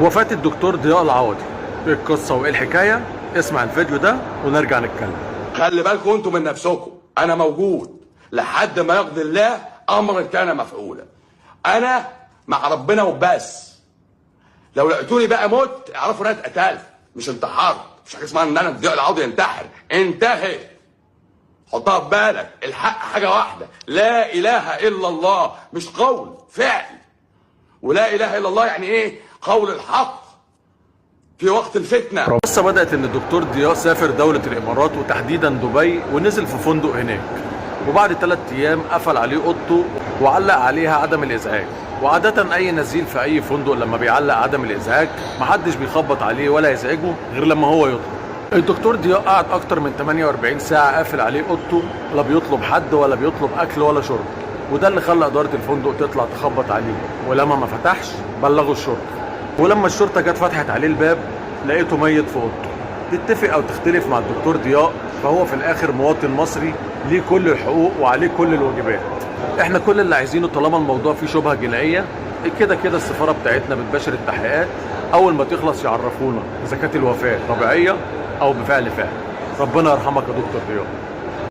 وفاة الدكتور ضياء العوضي، ايه القصة وايه الحكاية؟ اسمع الفيديو ده ونرجع نتكلم. خلي بالكم انتم من نفسكم، انا موجود لحد ما يقضي الله امر كان مفعولا. انا مع ربنا وبس. لو لقيتوني بقى مت اعرفوا ان انا اتقتلت مش انتحرت. مش حاجه اسمها ان انا ضياء العوضي ينتحر، انتهي. حطها في بالك، الحق حاجه واحده، لا اله الا الله، مش قول، فعل. ولا اله الا الله يعني ايه؟ قول الحق في وقت الفتنه. القصة بدأت ان الدكتور ضياء سافر دولة الامارات وتحديدا دبي، ونزل في فندق هناك، وبعد 3 ايام قفل عليه اوضته وعلق عليها عدم الازعاج. وعادة اي نزيل في اي فندق لما بيعلق عدم الازعاج محدش بيخبط عليه ولا يزعجه غير لما هو يطلب. الدكتور ضياء قعد اكتر من 48 ساعة قافل عليه اوضته، لا بيطلب حد ولا بيطلب اكل ولا شرب. وده اللي خلى ادارة الفندق تطلع تخبط عليه، ولما ما فتحش بلغوا الشرطة. ولما الشرطة جت فتحت عليه الباب لقيته ميت في اوضته. تتفق او تختلف مع الدكتور ضياء، فهو في الاخر مواطن مصري ليه كل الحقوق وعليه كل الواجبات. احنا كل اللي عايزينه طالما الموضوع فيه شبهة جنائية، كده كده السفارة بتاعتنا بتباشر التحقيقات، اول ما تخلص يعرفونا اذا كانت الوفاة طبيعية او بفعل فاعل. ربنا يرحمك يا دكتور ضياء.